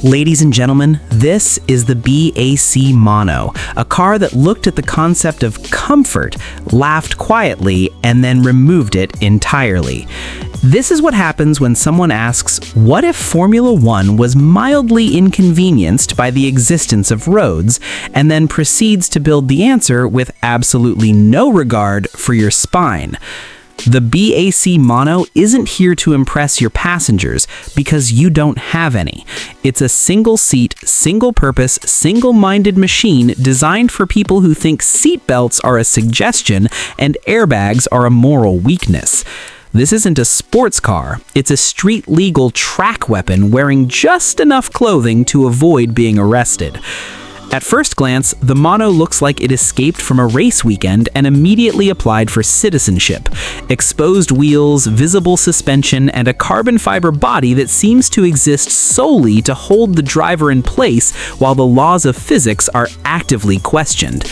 Ladies and gentlemen, this is the BAC Mono, a car that looked at the concept of comfort, laughed quietly, and then removed it entirely. This is what happens when someone asks, what if Formula One was mildly inconvenienced by the existence of roads, and then proceeds to build the answer with absolutely no regard for your spine? The BAC Mono isn't here to impress your passengers because you don't have any. It's a single-seat, single-purpose, single-minded machine designed for people who think seatbelts are a suggestion and airbags are a moral weakness. This isn't a sports car, it's a street-legal track weapon wearing just enough clothing to avoid being arrested. At first glance, the Mono looks like it escaped from a race weekend and immediately applied for citizenship. Exposed wheels, visible suspension, and a carbon fiber body that seems to exist solely to hold the driver in place while the laws of physics are actively questioned.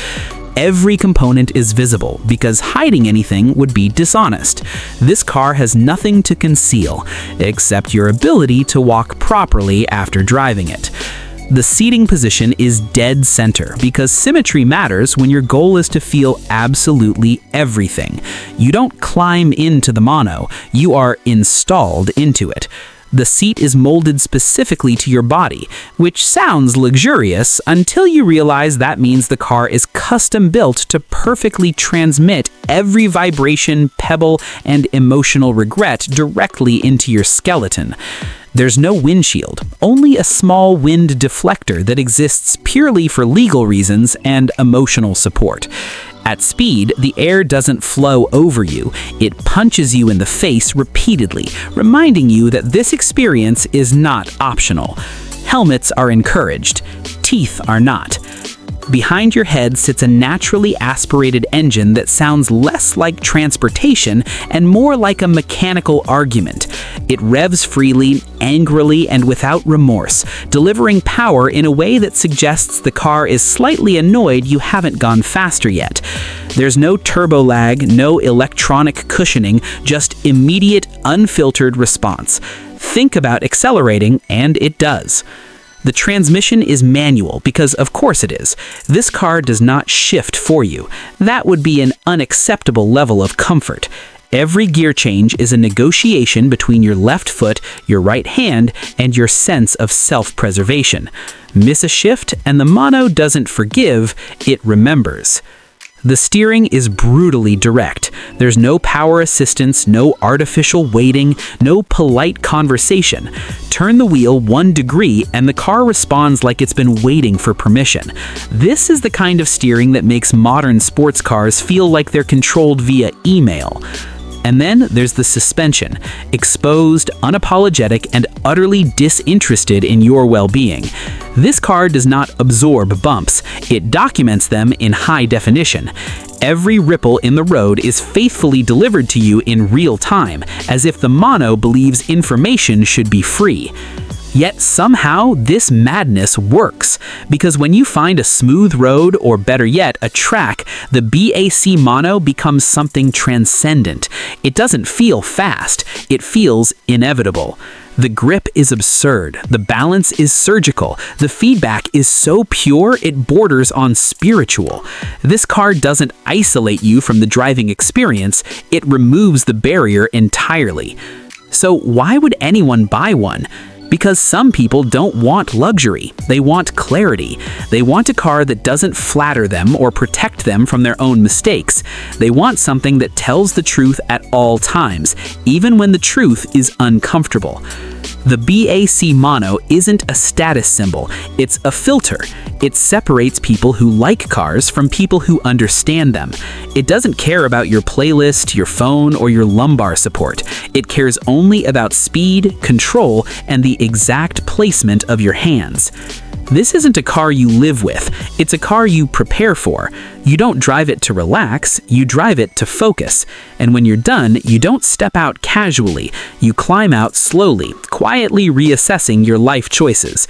Every component is visible because hiding anything would be dishonest. This car has nothing to conceal, except your ability to walk properly after driving it. The seating position is dead center because symmetry matters when your goal is to feel absolutely everything. You don't climb into the Mono, you are installed into it. The seat is molded specifically to your body, which sounds luxurious until you realize that means the car is custom built to perfectly transmit every vibration, pebble, and emotional regret directly into your skeleton. There's no windshield, only a small wind deflector that exists purely for legal reasons and emotional support. At speed, the air doesn't flow over you, it punches you in the face repeatedly, reminding you that this experience is not optional. Helmets are encouraged, teeth are not. Behind your head sits a naturally aspirated engine that sounds less like transportation and more like a mechanical argument. It revs freely, angrily, and without remorse, delivering power in a way that suggests the car is slightly annoyed you haven't gone faster yet. There's no turbo lag, no electronic cushioning, just immediate, unfiltered response. Think about accelerating, and it does. The transmission is manual because of course it is. This car does not shift for you. That would be an unacceptable level of comfort. Every gear change is a negotiation between your left foot, your right hand, and your sense of self-preservation. Miss a shift and the Mono doesn't forgive, it remembers. The steering is brutally direct. There's no power assistance, no artificial weighting, no polite conversation. Turn the wheel 1 degree and the car responds like it's been waiting for permission. This is the kind of steering that makes modern sports cars feel like they're controlled via email. And then there's the suspension, exposed, unapologetic, and utterly disinterested in your well-being. This car does not absorb bumps, it documents them in high definition. Every ripple in the road is faithfully delivered to you in real time, as if the Mono believes information should be free. Yet somehow this madness works, because when you find a smooth road, or better yet, a track, the BAC Mono becomes something transcendent. It doesn't feel fast, it feels inevitable. The grip is absurd, the balance is surgical, the feedback is so pure it borders on spiritual. This car doesn't isolate you from the driving experience, it removes the barrier entirely. So why would anyone buy one? Because some people don't want luxury, they want clarity. They want a car that doesn't flatter them or protect them from their own mistakes. They want something that tells the truth at all times, even when the truth is uncomfortable. The BAC Mono isn't a status symbol, it's a filter. It separates people who like cars from people who understand them. It doesn't care about your playlist, your phone, or your lumbar support. It cares only about speed, control, and the exact placement of your hands. This isn't a car you live with, it's a car you prepare for. You don't drive it to relax, you drive it to focus. And when you're done, you don't step out casually, you climb out slowly, quietly reassessing your life choices.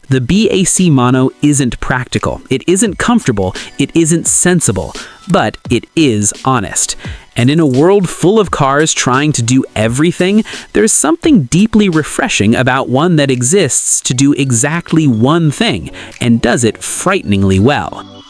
The BAC Mono isn't practical, it isn't comfortable, it isn't sensible, but it is honest. And in a world full of cars trying to do everything, there's something deeply refreshing about one that exists to do exactly one thing, and does it frighteningly well.